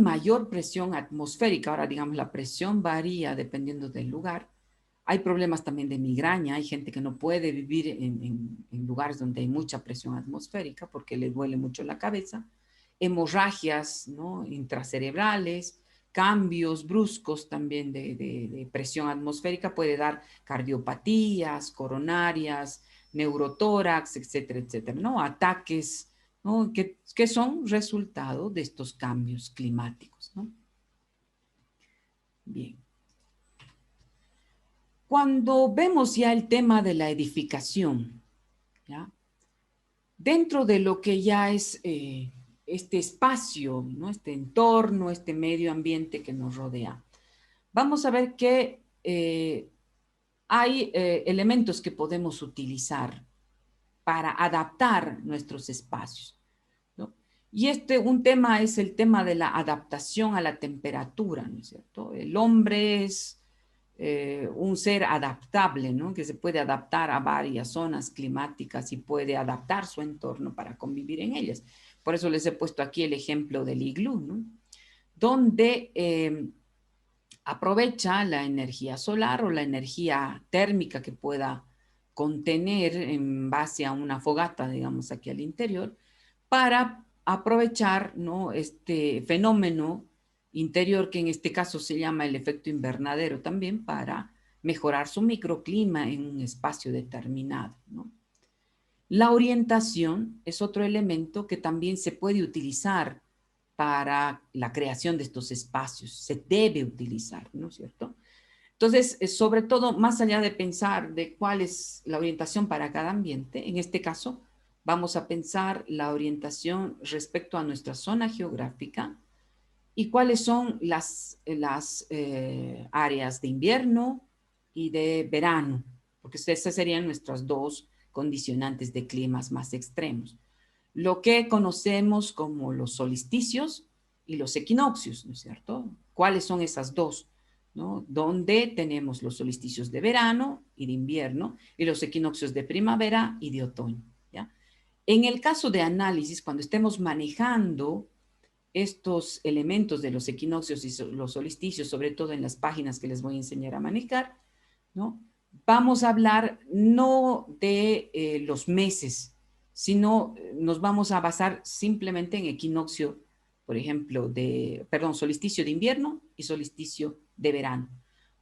mayor presión atmosférica, ahora digamos la presión varía dependiendo del lugar, hay problemas también de migraña, hay gente que no puede vivir en lugares donde hay mucha presión atmosférica porque le duele mucho la cabeza, hemorragias, ¿no?, intracerebrales, cambios bruscos también de presión atmosférica, puede dar cardiopatías, coronarias, neurotórax, etcétera, etcétera, ¿no? Ataques, ¿no?, que son resultado de estos cambios climáticos, ¿no? Bien. Cuando vemos ya el tema de la edificación, ¿ya?, dentro de lo que ya es este espacio, ¿no?, este entorno, este medio ambiente que nos rodea, vamos a ver que hay elementos que podemos utilizar para adaptar nuestros espacios, ¿no? Y un tema es el tema de la adaptación a la temperatura, ¿no es cierto? El hombre es un ser adaptable, ¿no?, que se puede adaptar a varias zonas climáticas y puede adaptar su entorno para convivir en ellas. Por eso les he puesto aquí el ejemplo del iglú, ¿no?, donde aprovecha la energía solar o la energía térmica que pueda contener en base a una fogata, digamos, aquí al interior, para aprovechar, ¿no?, este fenómeno interior, que en este caso se llama el efecto invernadero, también para mejorar su microclima en un espacio determinado, ¿no? La orientación es otro elemento que también se puede utilizar para la creación de estos espacios, se debe utilizar, ¿no es cierto? Entonces, sobre todo, más allá de pensar de cuál es la orientación para cada ambiente, en este caso, vamos a pensar la orientación respecto a nuestra zona geográfica y cuáles son las áreas de invierno y de verano, porque esas serían nuestras dos condicionantes de climas más extremos. Lo que conocemos como los solsticios y los equinoccios, ¿no es cierto? ¿Cuáles son esas dos?, ¿no? Donde tenemos los solsticios de verano y de invierno y los equinoccios de primavera y de otoño, ¿ya? En el caso de análisis, cuando estemos manejando estos elementos de los equinoccios y los solsticios, sobre todo en las páginas que les voy a enseñar a manejar, ¿no?, vamos a hablar no de los meses, sino nos vamos a basar simplemente en equinoccio, por ejemplo, solsticio de invierno y solsticio de verano.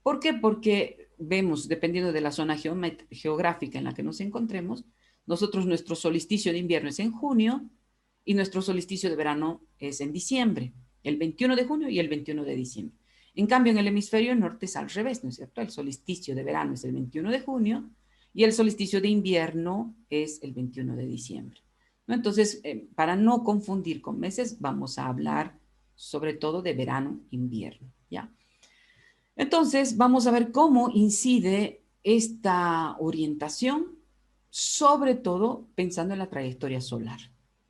¿Por qué? Porque vemos, dependiendo de la zona geográfica en la que nos encontremos, nosotros nuestro solsticio de invierno es en junio y nuestro solsticio de verano es en diciembre, el 21 de junio y el 21 de diciembre. En cambio, en el hemisferio norte es al revés, ¿no es cierto? El solsticio de verano es el 21 de junio y el solsticio de invierno es el 21 de diciembre, ¿no? Entonces, para no confundir con meses, vamos a hablar sobre todo de verano-invierno, ¿ya? Entonces, vamos a ver cómo incide esta orientación, sobre todo pensando en la trayectoria solar,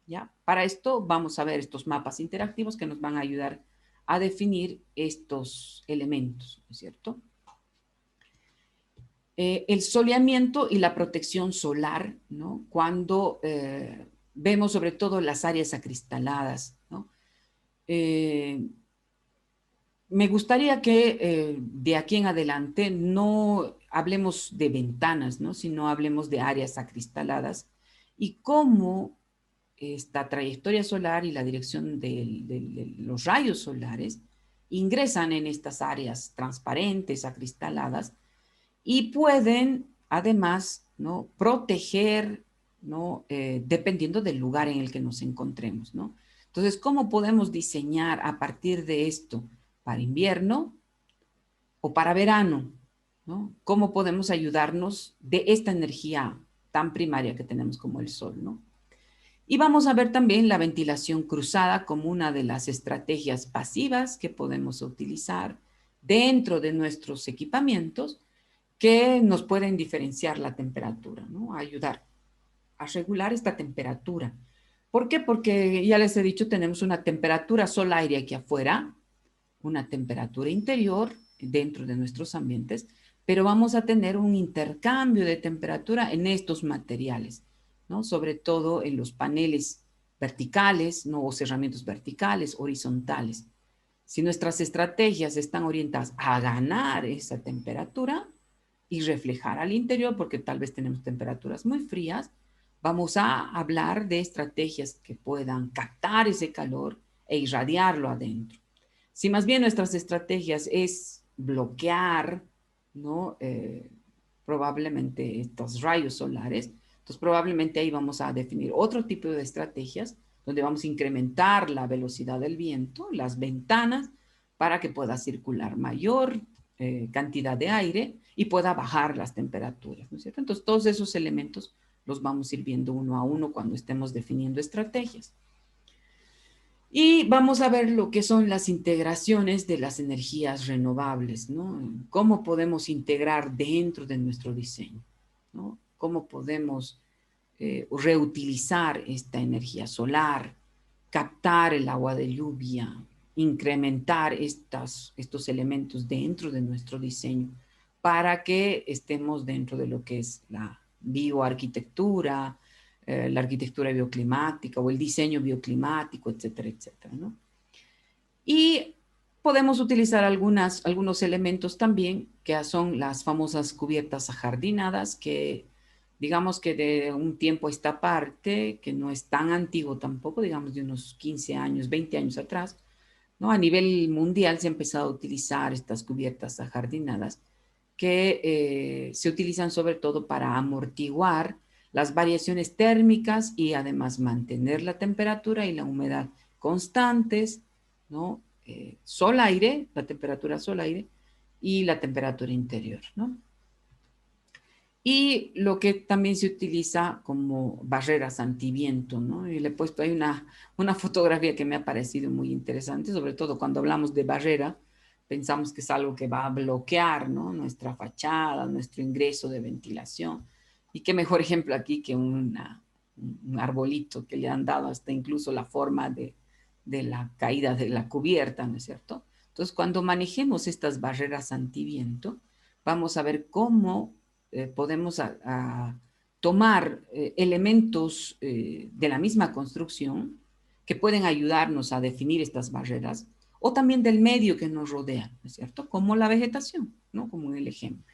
¿ya? Para esto vamos a ver estos mapas interactivos que nos van a ayudar a definir estos elementos, ¿no es cierto? El soleamiento y la protección solar, ¿no?, cuando vemos sobre todo las áreas acristaladas, ¿no? Me gustaría que de aquí en adelante no hablemos de ventanas, ¿no?, sino hablemos de áreas acristaladas y cómo esta trayectoria solar y la dirección de los rayos solares ingresan en estas áreas transparentes, acristaladas, y pueden además, ¿no?, proteger, ¿no?, dependiendo del lugar en el que nos encontremos, ¿no? Entonces, ¿cómo podemos diseñar a partir de esto para invierno o para verano, ¿no? ¿Cómo podemos ayudarnos de esta energía tan primaria que tenemos como el sol, ¿no? Y vamos a ver también la ventilación cruzada como una de las estrategias pasivas que podemos utilizar dentro de nuestros equipamientos que nos pueden diferenciar la temperatura, ¿no?, ayudar a regular esta temperatura. ¿Por qué? Porque ya les he dicho, tenemos una temperatura sol-aire aquí afuera, una temperatura interior dentro de nuestros ambientes, pero vamos a tener un intercambio de temperatura en estos materiales, ¿no?, sobre todo en los paneles verticales, ¿no?, o cerramientos verticales, horizontales. Si nuestras estrategias están orientadas a ganar esa temperatura y reflejar al interior, porque tal vez tenemos temperaturas muy frías, vamos a hablar de estrategias que puedan captar ese calor e irradiarlo adentro. Si más bien nuestras estrategias es bloquear, ¿no? Probablemente estos rayos solares, entonces probablemente ahí vamos a definir otro tipo de estrategias donde vamos a incrementar la velocidad del viento, las ventanas, para que pueda circular mayor cantidad de aire y pueda bajar las temperaturas, ¿no es cierto? Entonces todos esos elementos los vamos a ir viendo uno a uno cuando estemos definiendo estrategias. Y vamos a ver lo que son las integraciones de las energías renovables, ¿no? Cómo podemos integrar dentro de nuestro diseño, ¿no? Cómo podemos reutilizar esta energía solar, captar el agua de lluvia, incrementar estos elementos dentro de nuestro diseño para que estemos dentro de lo que es la bioarquitectura, la arquitectura bioclimática o el diseño bioclimático, etcétera, etcétera, ¿no? Y podemos utilizar algunos elementos también, que son las famosas cubiertas ajardinadas, que digamos que de un tiempo a esta parte, que no es tan antiguo tampoco, digamos de unos 15 años, 20 años atrás, ¿no? A nivel mundial se ha empezado a utilizar estas cubiertas ajardinadas que se utilizan sobre todo para amortiguar las variaciones térmicas y además mantener la temperatura y la humedad constantes, ¿no? Sol-aire, la temperatura sol-aire y la temperatura interior, ¿no? Y lo que también se utiliza como barreras antiviento, ¿no? Y le he puesto ahí una fotografía que me ha parecido muy interesante, sobre todo cuando hablamos de barrera, pensamos que es algo que va a bloquear, ¿no? Nuestra fachada, nuestro ingreso de ventilación. Y qué mejor ejemplo aquí que un arbolito que le han dado hasta incluso la forma de la caída de la cubierta, ¿no es cierto? Entonces, cuando manejemos estas barreras antiviento, vamos a ver cómo podemos tomar elementos de la misma construcción que pueden ayudarnos a definir estas barreras o también del medio que nos rodea, ¿no es cierto? Como la vegetación, ¿no? Como en el ejemplo.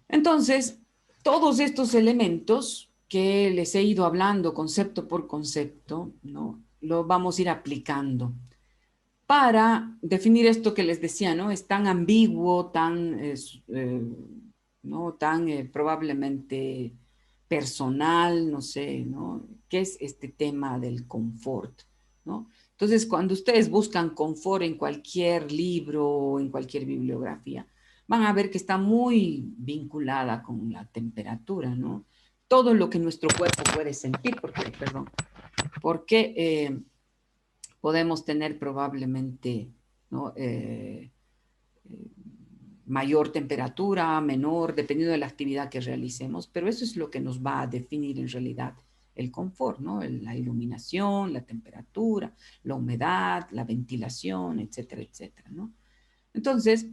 Entonces, todos estos elementos que les he ido hablando concepto por concepto, ¿no? Lo vamos a ir aplicando para definir esto que les decía, ¿no? Es tan ambiguo, ¿no? Tan probablemente personal, no sé, ¿no? ¿Qué es este tema del confort, ¿no? Entonces, cuando ustedes buscan confort en cualquier libro o en cualquier bibliografía, van a ver que está muy vinculada con la temperatura, ¿no? Todo lo que nuestro cuerpo puede sentir, porque podemos tener probablemente, ¿no? Mayor temperatura, menor, dependiendo de la actividad que realicemos, pero eso es lo que nos va a definir en realidad el confort, ¿no? La iluminación, la temperatura, la humedad, la ventilación, etcétera, etcétera, ¿no? Entonces,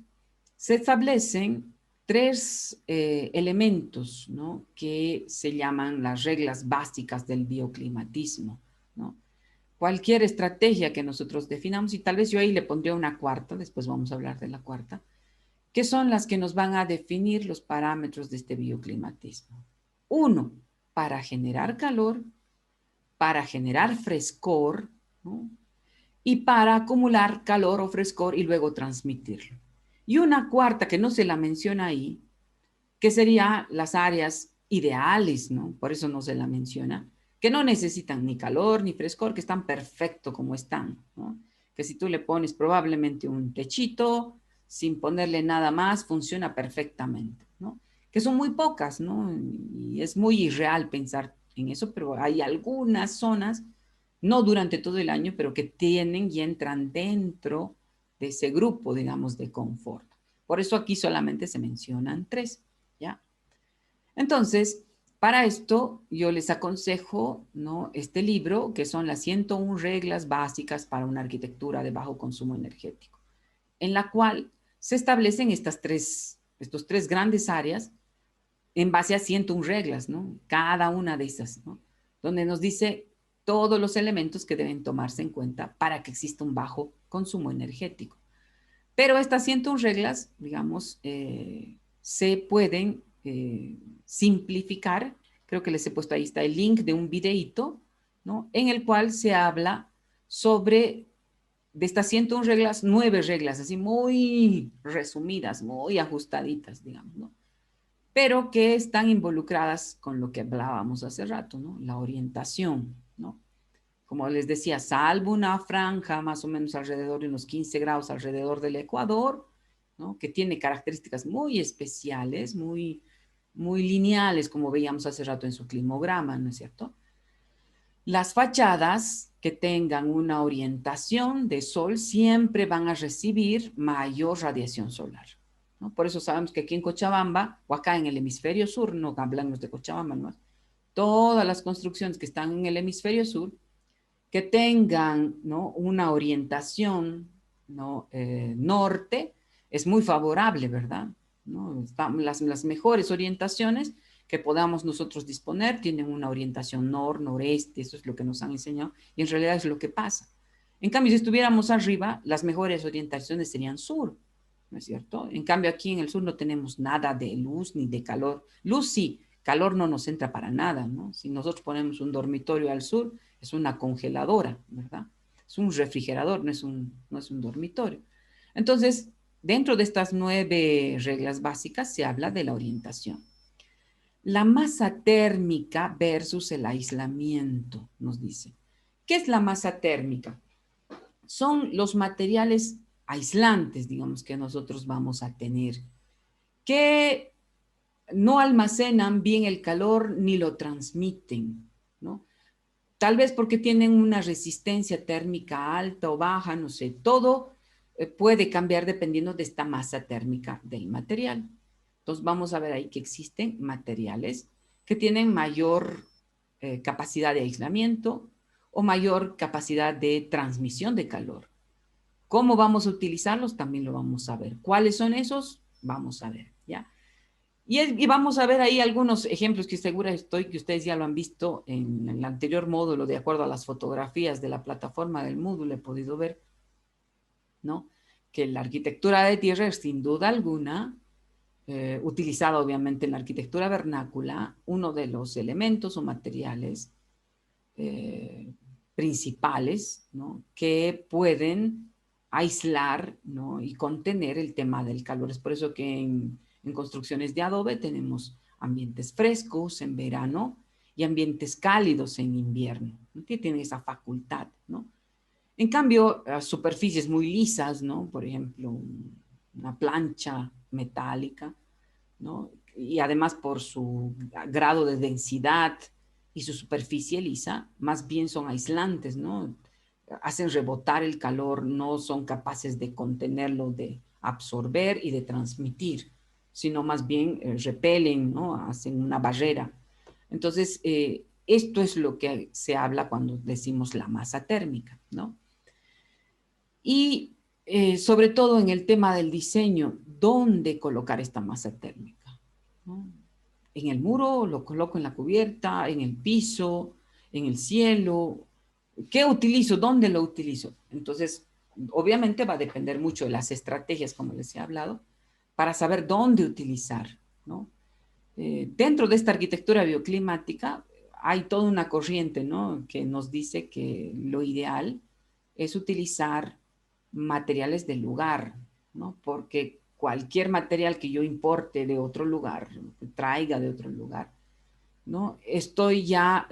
se establecen tres elementos, ¿no? Que se llaman las reglas básicas del bioclimatismo, ¿no? Cualquier estrategia que nosotros definamos, y tal vez yo ahí le pondría una cuarta, después vamos a hablar de la cuarta, que son las que nos van a definir los parámetros de este bioclimatismo. Uno, para generar calor, para generar frescor, ¿no? Y para acumular calor o frescor y luego transmitirlo. Y una cuarta que no se la menciona ahí, que sería las áreas ideales, ¿no? Por eso no se la menciona, que no necesitan ni calor ni frescor, que están perfecto como están, ¿no? Que si tú le pones probablemente un techito, sin ponerle nada más, funciona perfectamente, ¿no? Que son muy pocas, ¿no? Y es muy irreal pensar en eso, pero hay algunas zonas, no durante todo el año, pero que tienen y entran dentro de ese grupo, digamos, de confort. Por eso aquí solamente se mencionan tres, ¿ya? Entonces, para esto yo les aconsejo, ¿no? Este libro, que son las 101 reglas básicas para una arquitectura de bajo consumo energético, en la cual se establecen estos tres grandes áreas en base a 101 reglas, ¿no? Cada una de esas, ¿no? Donde nos dice todos los elementos que deben tomarse en cuenta para que exista un bajo consumo energético. Pero estas 101 reglas, digamos, se pueden simplificar. Creo que les he puesto ahí, está el link de un videíto, ¿no? En el cual se habla sobre, de estas 101 reglas, 9 reglas, así muy resumidas, muy ajustaditas, digamos, ¿no? Pero que están involucradas con lo que hablábamos hace rato, ¿no? La orientación, ¿no? Como les decía, salvo una franja más o menos alrededor de unos 15 grados alrededor del Ecuador, ¿no? Que tiene características muy especiales, muy lineales, como veíamos hace rato en su climograma, ¿no es cierto? Las fachadas que tengan una orientación de sol siempre van a recibir mayor radiación solar, ¿no? Por eso sabemos que aquí en Cochabamba, o acá en el hemisferio sur, no hablamos de Cochabamba, ¿no? Todas las construcciones que están en el hemisferio sur que tengan, ¿no?, una orientación, ¿no?, norte, es muy favorable, ¿verdad? ¿No? Las mejores orientaciones que podamos nosotros disponer tienen una orientación noreste, eso es lo que nos han enseñado, y en realidad es lo que pasa. En cambio, si estuviéramos arriba, las mejores orientaciones serían sur, ¿no es cierto? En cambio, aquí en el sur no tenemos nada de luz ni de calor. Luz sí, calor no nos entra para nada, ¿no? Si nosotros ponemos un dormitorio al sur, es una congeladora, ¿verdad? Es un refrigerador, no es un dormitorio. Entonces, dentro de estas 9 reglas básicas se habla de la orientación. La masa térmica versus el aislamiento, nos dice. ¿Qué es la masa térmica? Son los materiales aislantes, digamos, que nosotros vamos a tener, que no almacenan bien el calor ni lo transmiten, ¿no? Tal vez porque tienen una resistencia térmica alta o baja, no sé, todo puede cambiar dependiendo de esta masa térmica del material. Entonces vamos a ver ahí que existen materiales que tienen mayor capacidad de aislamiento o mayor capacidad de transmisión de calor. ¿Cómo vamos a utilizarlos? También lo vamos a ver. ¿Cuáles son esos? Vamos a ver, ¿ya? Y vamos a ver ahí algunos ejemplos que segura estoy que ustedes ya lo han visto en el anterior módulo, de acuerdo a las fotografías de la plataforma del módulo, he podido ver, ¿no? Que la arquitectura de tierra es sin duda alguna, utilizada obviamente en la arquitectura vernácula, uno de los elementos o materiales principales, ¿no?, que pueden aislar, ¿no?, y contener el tema del calor. Es por eso que en construcciones de adobe tenemos ambientes frescos en verano y ambientes cálidos en invierno, ¿no?, que tienen esa facultad, ¿no? En cambio, superficies muy lisas, ¿no? Por ejemplo, una plancha metálica, ¿no? Y además por su grado de densidad y su superficie lisa, más bien son aislantes, ¿no? Hacen rebotar el calor, no son capaces de contenerlo, de absorber y de transmitir, sino más bien repelen, ¿no? Hacen una barrera. Entonces, esto es lo que se habla cuando decimos la masa térmica, ¿no? Y sobre todo en el tema del diseño, ¿dónde colocar esta masa térmica? ¿No? En el muro, lo coloco en la cubierta, en el piso, en el cielo. ¿Qué utilizo? ¿Dónde lo utilizo? Entonces, obviamente va a depender mucho de las estrategias, como les he hablado, para saber dónde utilizar, ¿no? Dentro de esta arquitectura bioclimática hay toda una corriente, ¿no?, que nos dice que lo ideal es utilizar materiales del lugar, ¿no? Porque cualquier material que yo importe de otro lugar, que traiga de otro lugar, ¿no?, estoy ya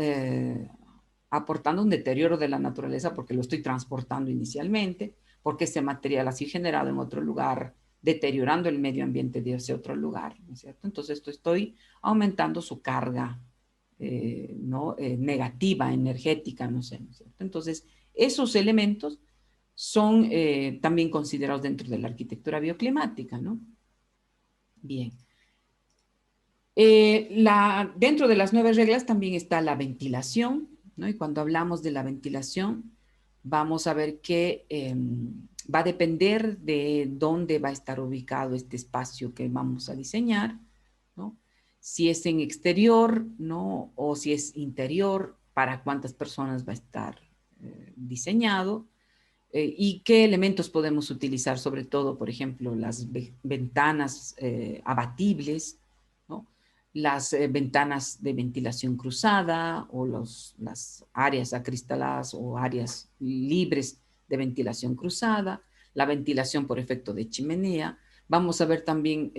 aportando un deterioro de la naturaleza porque lo estoy transportando inicialmente, porque ese material así generado en otro lugar, deteriorando el medio ambiente de ese otro lugar, ¿no es cierto? Entonces estoy aumentando su carga ¿no? Negativa, energética, no sé, ¿no es cierto? Entonces, esos elementos son también considerados dentro de la arquitectura bioclimática, ¿no? Bien. Dentro de las 9 reglas también está la ventilación, ¿no? Y cuando hablamos de la ventilación, vamos a ver que va a depender de dónde va a estar ubicado este espacio que vamos a diseñar, ¿no? Si es en exterior, ¿no?, o si es interior, para cuántas personas va a estar diseñado. ¿Y qué elementos podemos utilizar? Sobre todo, por ejemplo, las ventanas abatibles, ¿no? Las ventanas de ventilación cruzada o las áreas acristaladas o áreas libres de ventilación cruzada, la ventilación por efecto de chimenea. Vamos a ver también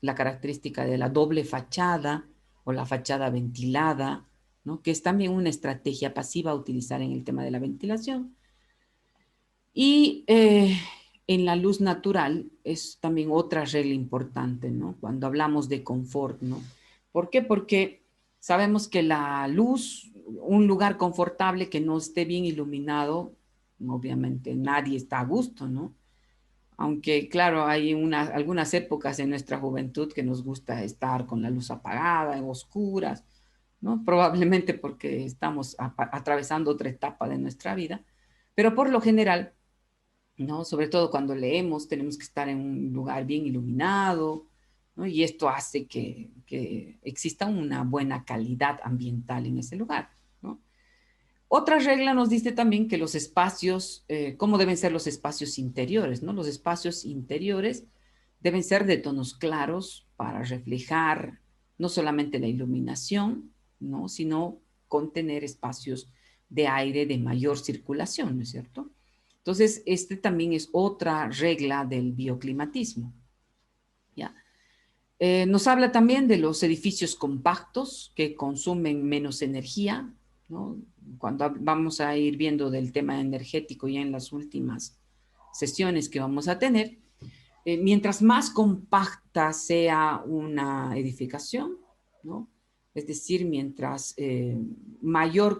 la característica de la doble fachada o la fachada ventilada, ¿no? Que es también una estrategia pasiva a utilizar en el tema de la ventilación. Y en la luz natural es también otra regla importante, ¿no? Cuando hablamos de confort, ¿no? ¿Por qué? Porque sabemos que la luz, un lugar confortable que no esté bien iluminado, obviamente nadie está a gusto, ¿no? Aunque, claro, hay algunas épocas en nuestra juventud que nos gusta estar con la luz apagada, en oscuras, ¿no? Probablemente porque estamos atravesando otra etapa de nuestra vida, pero por lo general, ¿no? Sobre todo cuando leemos, tenemos que estar en un lugar bien iluminado, ¿no? Y esto hace que exista una buena calidad ambiental en ese lugar, ¿no? Otra regla nos dice también que los espacios, cómo deben ser los espacios interiores, ¿no? Los espacios interiores deben ser de tonos claros para reflejar no solamente la iluminación, ¿no? Sino contener espacios de aire de mayor circulación, ¿no es cierto? Entonces, este también es otra regla del bioclimatismo, ¿ya? Nos habla también de los edificios compactos que consumen menos energía, ¿no? Cuando vamos a ir viendo del tema energético ya en las últimas sesiones que vamos a tener, mientras más compacta sea una edificación, ¿no? Es decir, mientras mayor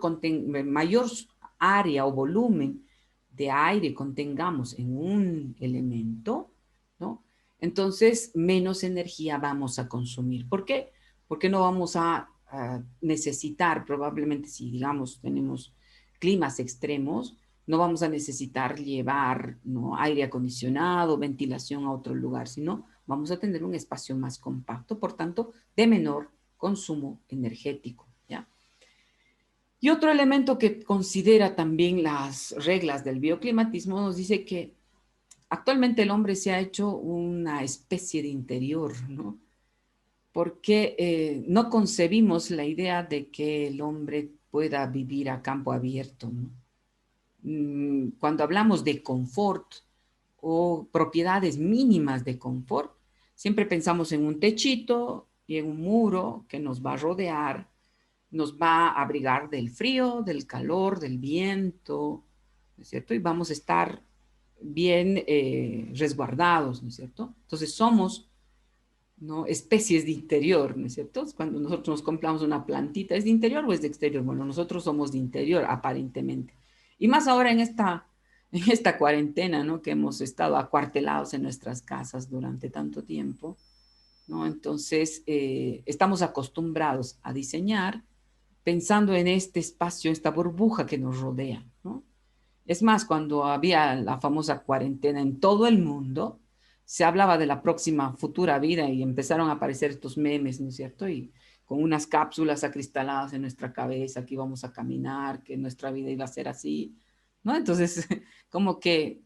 área o volumen de aire contengamos en un elemento, ¿no? Entonces menos energía vamos a consumir. ¿Por qué? Porque no vamos a necesitar, probablemente si digamos tenemos climas extremos, no vamos a necesitar llevar, ¿no?, aire acondicionado, ventilación a otro lugar, sino vamos a tener un espacio más compacto, por tanto, de menor consumo energético, ¿ya? Y otro elemento que considera también las reglas del bioclimatismo nos dice que actualmente el hombre se ha hecho una especie de interior, ¿no? Porque no concebimos la idea de que el hombre pueda vivir a campo abierto, ¿no? Cuando hablamos de confort o propiedades mínimas de confort, siempre pensamos en un techito y en un muro que nos va a rodear, nos va a abrigar del frío, del calor, del viento, ¿no es cierto? Y vamos a estar bien resguardados, ¿no es cierto? Entonces somos, ¿no?, especies de interior, ¿no es cierto? Cuando nosotros nos compramos una plantita, ¿es de interior o es de exterior? Bueno, nosotros somos de interior, aparentemente. Y más ahora en esta cuarentena, ¿no?, que hemos estado acuartelados en nuestras casas durante tanto tiempo, ¿no? Entonces, estamos acostumbrados a diseñar pensando en este espacio, esta burbuja que nos rodea, ¿no? Es más, cuando había la famosa cuarentena en todo el mundo, se hablaba de la próxima futura vida y empezaron a aparecer estos memes, ¿no es cierto? Y con unas cápsulas acristaladas en nuestra cabeza, que íbamos a caminar, que nuestra vida iba a ser así, ¿no? Entonces, como que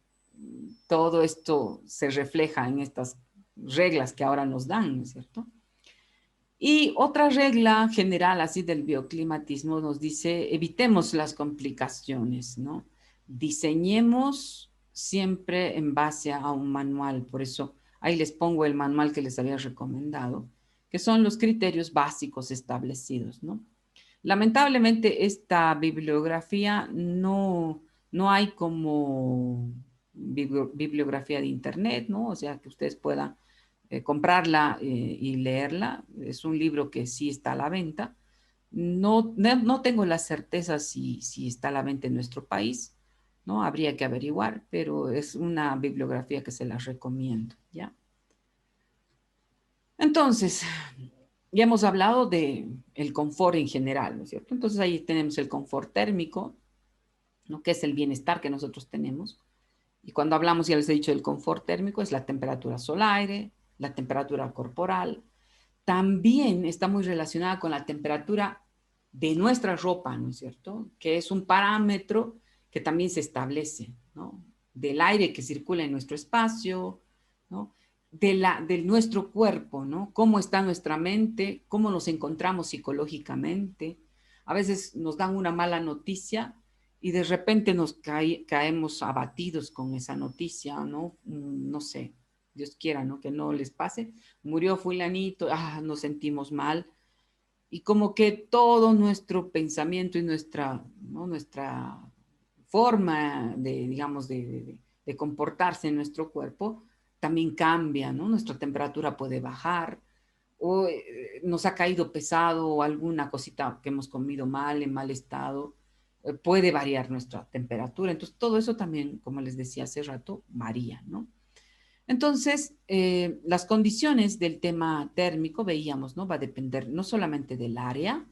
todo esto se refleja en estas reglas que ahora nos dan, ¿no es cierto? Y otra regla general así del bioclimatismo nos dice, evitemos las complicaciones, ¿no? Diseñemos siempre en base a un manual. Por eso ahí les pongo el manual que les había recomendado, que son los criterios básicos establecidos, ¿no? Lamentablemente esta bibliografía no hay como bibliografía de internet, ¿no? O sea, que ustedes puedan comprarla y leerla. Es un libro que sí está a la venta. No tengo la certeza si está a la venta en nuestro país, ¿no? Habría que averiguar, pero es una bibliografía que se las recomiendo, ¿ya? Entonces, ya hemos hablado de el confort en general, ¿no es cierto? Entonces ahí tenemos el confort térmico, ¿no?, que es el bienestar que nosotros tenemos. Y cuando hablamos, ya les he dicho, del confort térmico, es la temperatura sol-aire, la temperatura corporal. También está muy relacionada con la temperatura de nuestra ropa, ¿no es cierto? Que es un parámetro que también se establece, ¿no? Del aire que circula en nuestro espacio, ¿no? De nuestro cuerpo, ¿no? Cómo está nuestra mente, cómo nos encontramos psicológicamente. A veces nos dan una mala noticia y de repente caemos abatidos con esa noticia, ¿no? No sé, Dios quiera, ¿no? Que no les pase. Murió fulanito, nos sentimos mal. Y como que todo nuestro pensamiento y ¿no? Nuestra forma de, digamos, de comportarse en nuestro cuerpo también cambia, ¿no? Nuestra temperatura puede bajar o nos ha caído pesado o alguna cosita que hemos comido mal, en mal estado, puede variar nuestra temperatura. Entonces, todo eso también, como les decía hace rato, varía, ¿no? Entonces, las condiciones del tema térmico, veíamos, ¿no? Va a depender no solamente del área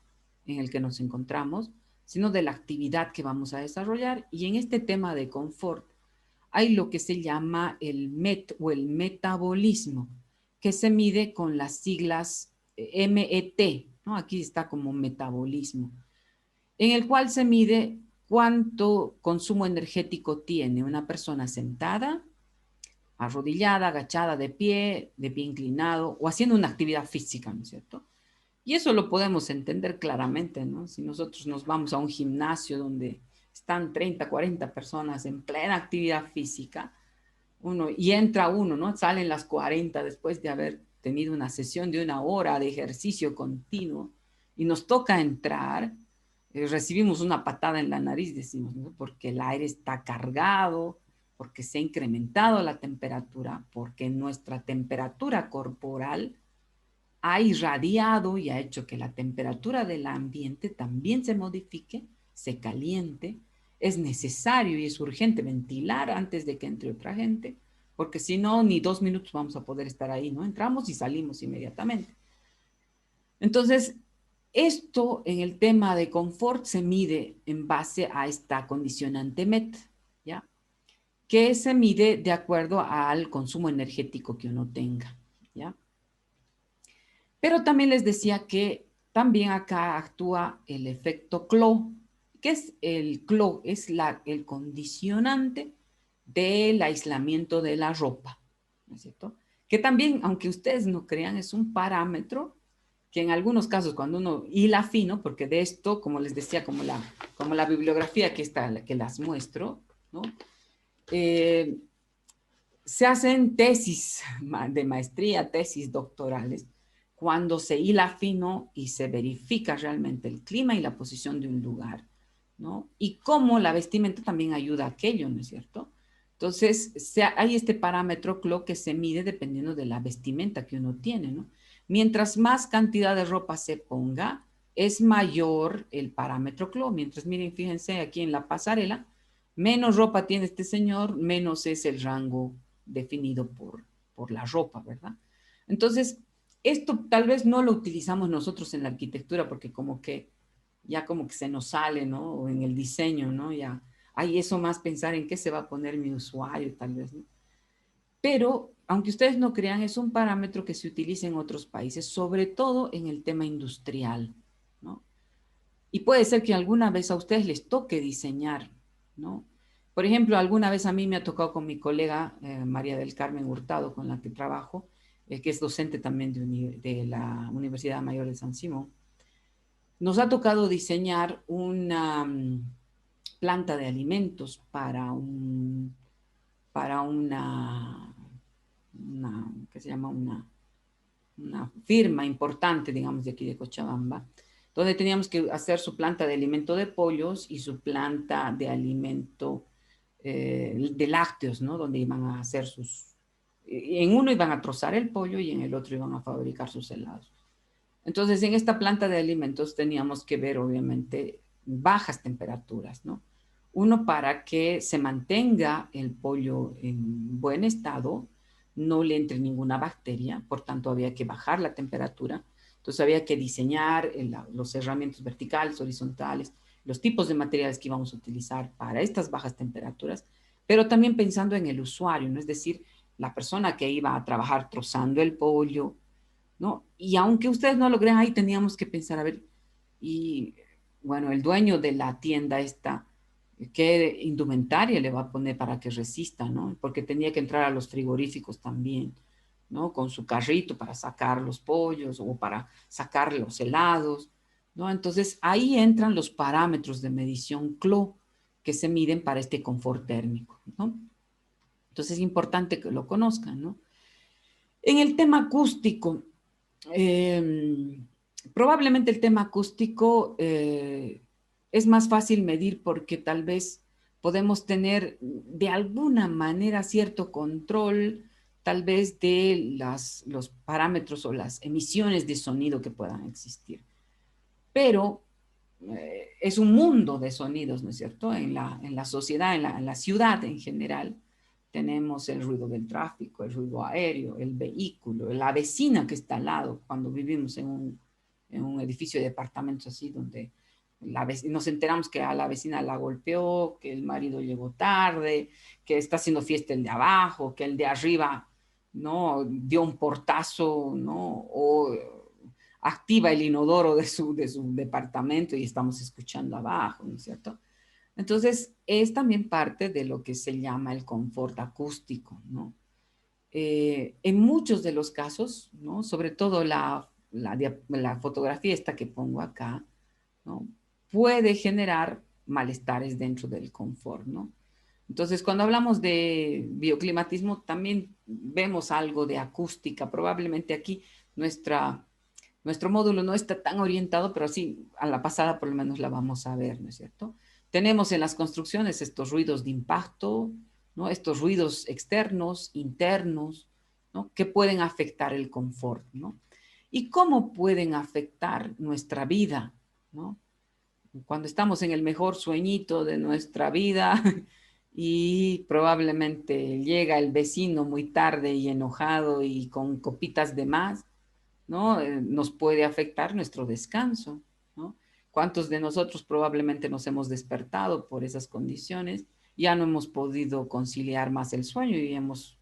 en el que nos encontramos, sino de la actividad que vamos a desarrollar. Y en este tema de confort hay lo que se llama el MET o el metabolismo, que se mide con las siglas MET, ¿no? Aquí está como metabolismo, en el cual se mide cuánto consumo energético tiene una persona sentada, arrodillada, agachada, de pie inclinado o haciendo una actividad física, ¿no es cierto? Y eso lo podemos entender claramente, ¿no? Si nosotros nos vamos a un gimnasio donde están 30, 40 personas en plena actividad física, y entra uno, ¿no? Salen las 40 después de haber tenido una sesión de 1 hora de ejercicio continuo y nos toca entrar, recibimos una patada en la nariz, decimos, ¿no? Porque el aire está cargado, porque se ha incrementado la temperatura, porque nuestra temperatura corporal ha irradiado y ha hecho que la temperatura del ambiente también se modifique, se caliente. Es necesario y es urgente ventilar antes de que entre otra gente, porque si no, ni 2 minutos vamos a poder estar ahí, ¿no? Entramos y salimos inmediatamente. Entonces, esto en el tema de confort se mide en base a esta condicionante MET, ¿ya? Que se mide de acuerdo al consumo energético que uno tenga, ¿ya? Pero también les decía que también acá actúa el efecto CLO. ¿Qué es el CLO? Es el condicionante del aislamiento de la ropa, ¿no es cierto? Que también, aunque ustedes no crean, es un parámetro que en algunos casos cuando uno hila fino, porque de esto, como les decía, como la bibliografía que está, que las muestro, ¿no? Se hacen tesis de maestría, tesis doctorales, cuando se hila fino y se verifica realmente el clima y la posición de un lugar, ¿no? Y cómo la vestimenta también ayuda a aquello, ¿no es cierto? Entonces, hay este parámetro CLO que se mide dependiendo de la vestimenta que uno tiene, ¿no? Mientras más cantidad de ropa se ponga, es mayor el parámetro CLO. Mientras, miren, fíjense aquí en la pasarela, menos ropa tiene este señor, menos es el rango definido por la ropa, ¿verdad? Entonces, esto tal vez no lo utilizamos nosotros en la arquitectura porque como que ya como que se nos sale, ¿no? O en el diseño, ¿no? Ya hay eso más pensar en qué se va a poner mi usuario, tal vez, ¿no? Pero, aunque ustedes no crean, es un parámetro que se utiliza en otros países, sobre todo en el tema industrial, ¿no? Y puede ser que alguna vez a ustedes les toque diseñar, ¿no? Por ejemplo, alguna vez a mí me ha tocado con mi colega María del Carmen Hurtado, con la que trabajo, que es docente también de la Universidad Mayor de San Simón. Nos ha tocado diseñar una planta de alimentos para ¿qué se llama? Una firma importante, digamos, de aquí de Cochabamba, donde teníamos que hacer su planta de alimento de pollos y su planta de alimento de lácteos, ¿no? Donde iban a hacer en uno iban a trozar el pollo y en el otro iban a fabricar sus helados. Entonces, en esta planta de alimentos teníamos que ver, obviamente, bajas temperaturas, ¿no? Uno, para que se mantenga el pollo en buen estado, no le entre ninguna bacteria, por tanto había que bajar la temperatura. Entonces había que diseñar los cerramientos verticales, horizontales, los tipos de materiales que íbamos a utilizar para estas bajas temperaturas, pero también pensando en el usuario, ¿no? Es decir, la persona que iba a trabajar trozando el pollo, ¿no? Y aunque ustedes no lo crean, ahí teníamos que pensar, a ver, y bueno, el dueño de la tienda esta, qué indumentaria le va a poner para que resista, ¿no? Porque tenía que entrar a los frigoríficos también, ¿no? Con su carrito para sacar los pollos o para sacar los helados, ¿no? Entonces ahí entran los parámetros de medición CLO que se miden para este confort térmico, ¿no? Entonces es importante que lo conozcan, ¿no? En el tema acústico, eh, probablemente el tema acústico es más fácil medir porque tal vez podemos tener de alguna manera cierto control, tal vez de los parámetros o las emisiones de sonido que puedan existir. Pero es un mundo de sonidos, ¿no es cierto? En la sociedad, en la ciudad en general, tenemos el ruido del tráfico, el ruido aéreo, el vehículo, la vecina que está al lado, cuando vivimos en un edificio de departamentos así, donde nos enteramos que a la vecina la golpeó, que el marido llegó tarde, que está haciendo fiesta el de abajo, que el de arriba, ¿no? Dio un portazo, ¿no? O activa el inodoro de su departamento y estamos escuchando abajo, ¿no es cierto? Entonces, es también parte de lo que se llama el confort acústico, ¿no? En muchos de los casos, ¿no? Sobre todo la fotografía esta que pongo acá, ¿no? Puede generar malestares dentro del confort, ¿no? Entonces, cuando hablamos de bioclimatismo, también vemos algo de acústica. Probablemente aquí nuestro módulo no está tan orientado, pero sí, a la pasada por lo menos la vamos a ver, ¿no es cierto? Tenemos en las construcciones estos ruidos de impacto, ¿no? Estos ruidos externos, internos, ¿no? Que pueden afectar el confort, ¿no? Y cómo pueden afectar nuestra vida, ¿no? Cuando estamos en el mejor sueñito de nuestra vida y probablemente llega el vecino muy tarde y enojado y con copitas de más, ¿no? Nos puede afectar nuestro descanso, ¿no? ¿Cuántos de nosotros probablemente nos hemos despertado por esas condiciones? Ya no hemos podido conciliar más el sueño y hemos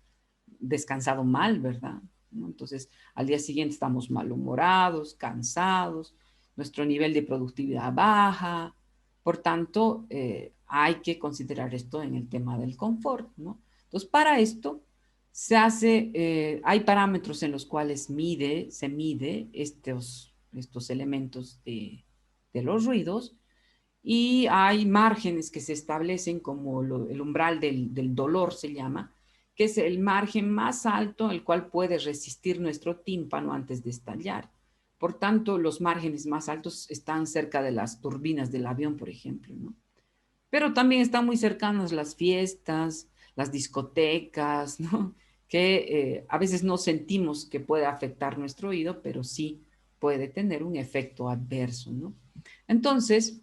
descansado mal, ¿verdad? ¿No? Entonces, al día siguiente estamos malhumorados, cansados, nuestro nivel de productividad baja. Por tanto, hay que considerar esto en el tema del confort, ¿no? Entonces, para esto hay parámetros en los cuales se mide estos elementos de los ruidos y hay márgenes que se establecen como el umbral del dolor se llama, que es el margen más alto el cual puede resistir nuestro tímpano antes de estallar. Por tanto, los márgenes más altos están cerca de las turbinas del avión, por ejemplo, ¿no? Pero también están muy cercanas las fiestas, las discotecas, ¿no? Que a veces no sentimos que puede afectar nuestro oído, pero sí puede tener un efecto adverso, ¿no? Entonces,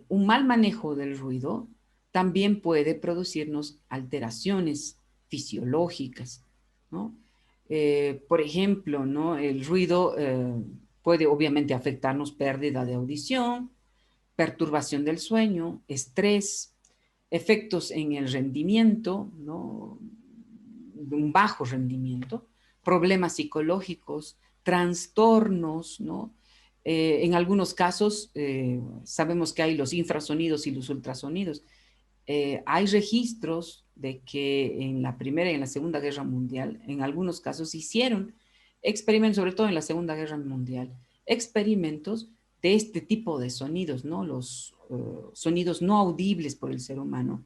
un mal manejo del ruido también puede producirnos alteraciones fisiológicas, ¿no? Por ejemplo, ¿no? El ruido puede obviamente afectarnos pérdida de audición, perturbación del sueño, estrés, efectos en el rendimiento, ¿no? Un bajo rendimiento, problemas psicológicos, trastornos, ¿no? En algunos casos sabemos que hay los infrasonidos y los ultrasonidos. Hay registros de que en la Primera y en la Segunda Guerra Mundial, en algunos casos hicieron experimentos, sobre todo en la Segunda Guerra Mundial, experimentos de este tipo de sonidos, ¿no? Los sonidos no audibles por el ser humano,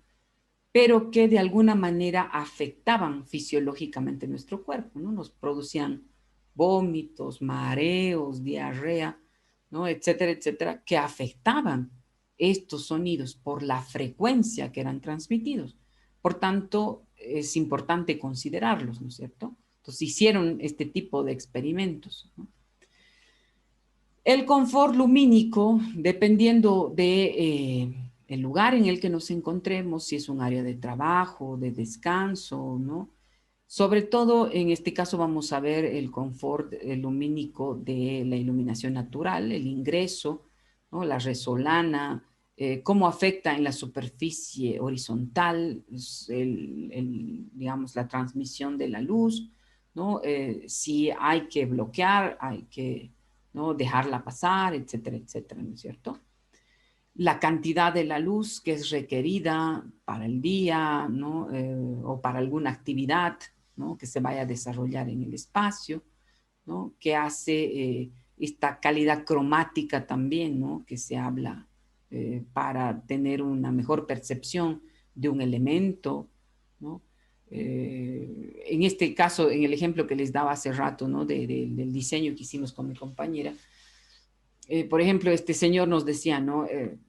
pero que de alguna manera afectaban fisiológicamente nuestro cuerpo, ¿no? Nos producían vómitos, mareos, diarrea, ¿no? Etcétera, etcétera, que afectaban estos sonidos por la frecuencia que eran transmitidos. Por tanto, es importante considerarlos, ¿no es cierto? Entonces hicieron este tipo de experimentos, ¿no? El confort lumínico, dependiendo de el lugar en el que nos encontremos, si es un área de trabajo, de descanso, ¿no? Sobre todo, en este caso vamos a ver el confort lumínico de la iluminación natural, el ingreso, ¿no? La resolana, cómo afecta en la superficie horizontal, digamos, la transmisión de la luz, ¿no? Si hay que bloquear, hay que, ¿no? Dejarla pasar, etcétera, etcétera, ¿no es cierto? la cantidad de la luz que es requerida para el día, ¿no? O para alguna actividad, ¿no? Que se vaya a desarrollar en el espacio, ¿no? Que hace esta calidad cromática también, ¿no? Que se habla para tener una mejor percepción de un elemento, ¿no? En este caso, en el ejemplo que les daba hace rato, ¿no? Del diseño que hicimos con mi compañera, por ejemplo, este señor nos decía, ¿no?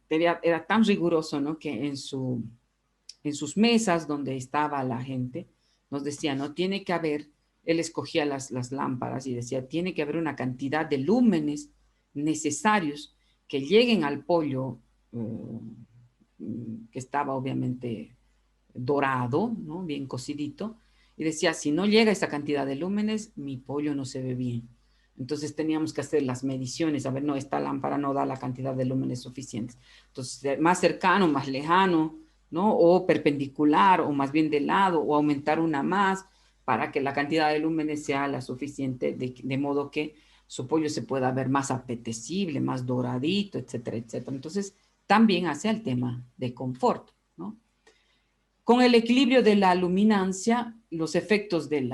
Era tan riguroso, ¿no? Que en sus mesas donde estaba la gente, nos decía, ¿no? Tiene que haber, él escogía las lámparas y decía, tiene que haber una cantidad de lúmenes necesarios que lleguen al pollo, que estaba obviamente dorado, ¿no? Bien cocidito, y decía, si no llega esa cantidad de lúmenes, mi pollo no se ve bien. Entonces teníamos que hacer las mediciones, a ver, no, esta lámpara no da la cantidad de lúmenes suficientes. Entonces, más cercano, más lejano, ¿no? O perpendicular, o más bien de lado, o aumentar una más para que la cantidad de lúmenes sea la suficiente, de modo que su pollo se pueda ver más apetecible, más doradito, etcétera, etcétera. Entonces, también hace el tema de confort, ¿no? Con el equilibrio de la luminancia, los efectos del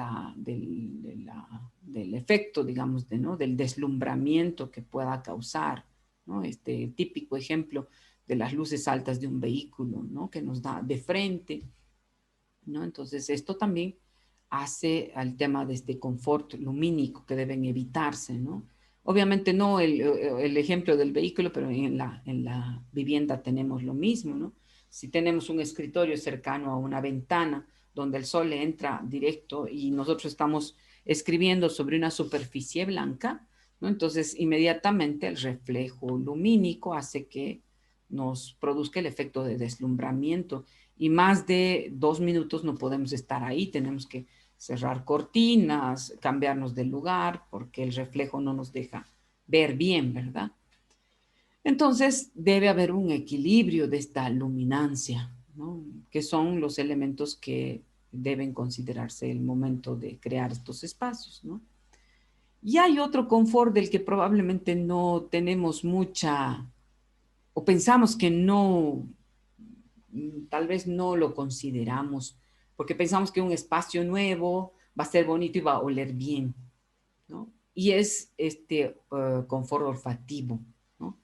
efecto, digamos, ¿no? Del deslumbramiento que pueda causar, ¿no? Este típico ejemplo de las luces altas de un vehículo, ¿no? Que nos da de frente, ¿no? Entonces, esto también hace al tema de este confort lumínico que deben evitarse, ¿no? Obviamente no el ejemplo del vehículo, pero en la vivienda tenemos lo mismo, ¿no? Si tenemos un escritorio cercano a una ventana donde el sol le entra directo y nosotros estamos escribiendo sobre una superficie blanca, ¿no? Entonces inmediatamente el reflejo lumínico hace que nos produzca el efecto de deslumbramiento y más de 2 minutos no podemos estar ahí, tenemos que cerrar cortinas, cambiarnos de lugar, porque el reflejo no nos deja ver bien, ¿verdad? Entonces debe haber un equilibrio de esta luminancia, ¿no? Que son los elementos que deben considerarse el momento de crear estos espacios, ¿no? Y hay otro confort del que probablemente no tenemos mucha, o pensamos que no, tal vez no lo consideramos, porque pensamos que un espacio nuevo va a ser bonito y va a oler bien, ¿no? Y es este confort olfativo, ¿no?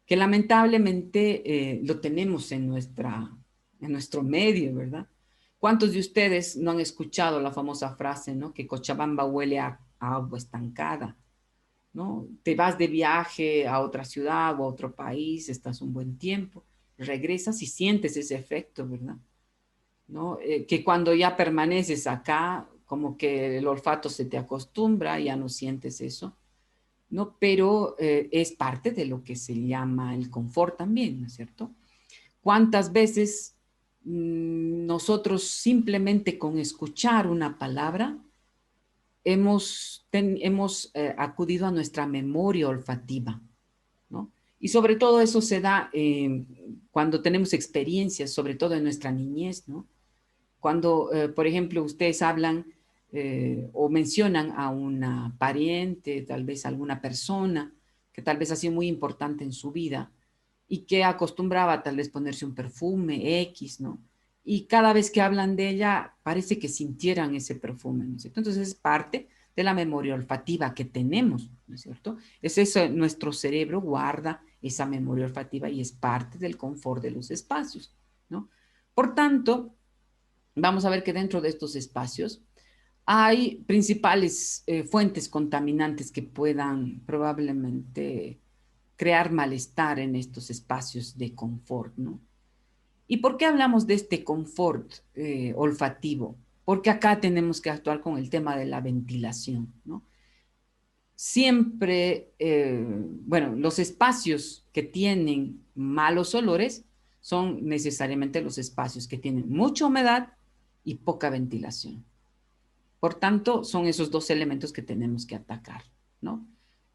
Que lamentablemente lo tenemos en nuestro medio, ¿verdad? ¿Cuántos de ustedes no han escuchado la famosa frase, ¿no? Que Cochabamba huele a agua estancada, ¿no? Te vas de viaje a otra ciudad o a otro país, estás un buen tiempo, regresas y sientes ese efecto, ¿verdad? ¿No? Que cuando ya permaneces acá, como que el olfato se te acostumbra, ya no sientes eso, ¿no? Pero es parte de lo que se llama el confort también, ¿no es cierto? ¿Cuántas veces nosotros simplemente con escuchar una palabra hemos acudido a nuestra memoria olfativa, ¿no? Y sobre todo eso se da cuando tenemos experiencias, sobre todo en nuestra niñez, ¿no? Cuando, por ejemplo, ustedes hablan o mencionan a una pariente, tal vez alguna persona que tal vez ha sido muy importante en su vida y que acostumbraba tal vez ponerse un perfume X, ¿no? Y cada vez que hablan de ella, parece que sintieran ese perfume, ¿no es cierto? Entonces es parte de la memoria olfativa que tenemos, ¿no es cierto? Es eso, nuestro cerebro guarda esa memoria olfativa y es parte del confort de los espacios, ¿no? Por tanto, vamos a ver que dentro de estos espacios hay principales fuentes contaminantes que puedan probablemente crear malestar en estos espacios de confort, ¿no? ¿Y por qué hablamos de este confort olfativo? Porque acá tenemos que actuar con el tema de la ventilación, ¿no? Siempre, bueno, los espacios que tienen malos olores son necesariamente los espacios que tienen mucha humedad y poca ventilación. Por tanto, son esos dos elementos que tenemos que atacar, ¿no?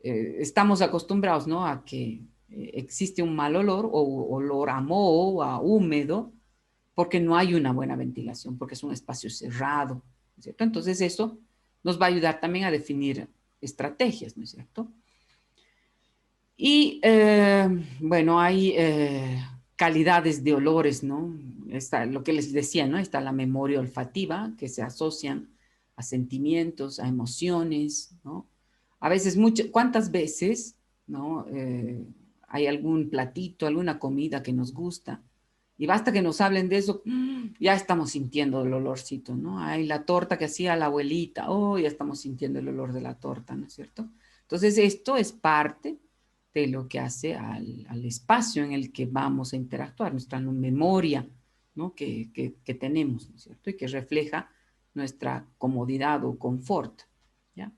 Estamos acostumbrados, ¿no? A que existe un mal olor o olor a moho o a húmedo porque no hay una buena ventilación, porque es un espacio cerrado, ¿no es cierto? Entonces eso nos va a ayudar también a definir estrategias, ¿no es cierto? Y bueno, hay calidades de olores, ¿no? Está lo que les decía, ¿no? Está la memoria olfativa, que se asocian a sentimientos, a emociones, ¿no? A veces, ¿cuántas veces, ¿no? Hay algún platito, alguna comida que nos gusta y basta que nos hablen de eso, ya estamos sintiendo el olorcito, ¿no? Hay la torta que hacía la abuelita, oh, ya estamos sintiendo el olor de la torta, ¿no es cierto? Entonces, esto es parte de lo que hace al espacio en el que vamos a interactuar, nuestra memoria, ¿no? Que tenemos, ¿no es cierto? Y que refleja nuestra comodidad o confort, ¿ya?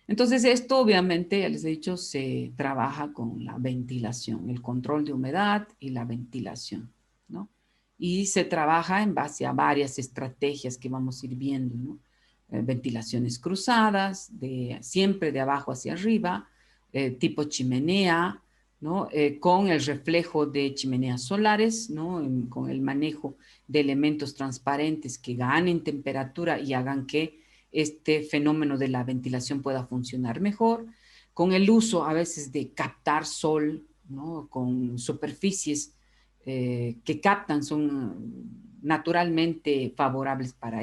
Entonces, esto obviamente, ya les he dicho, se trabaja con la ventilación, el control de humedad y la ventilación, ¿no? Y se trabaja en base a varias estrategias que vamos a ir viendo, ¿no? Ventilaciones cruzadas, siempre de abajo hacia arriba, tipo chimenea, ¿no? Con el reflejo de chimeneas solares, ¿no? Con el manejo de elementos transparentes que ganen temperatura y hagan que este fenómeno de la ventilación pueda funcionar mejor, con el uso a veces de captar sol, ¿no? Con superficies que captan, son naturalmente favorables para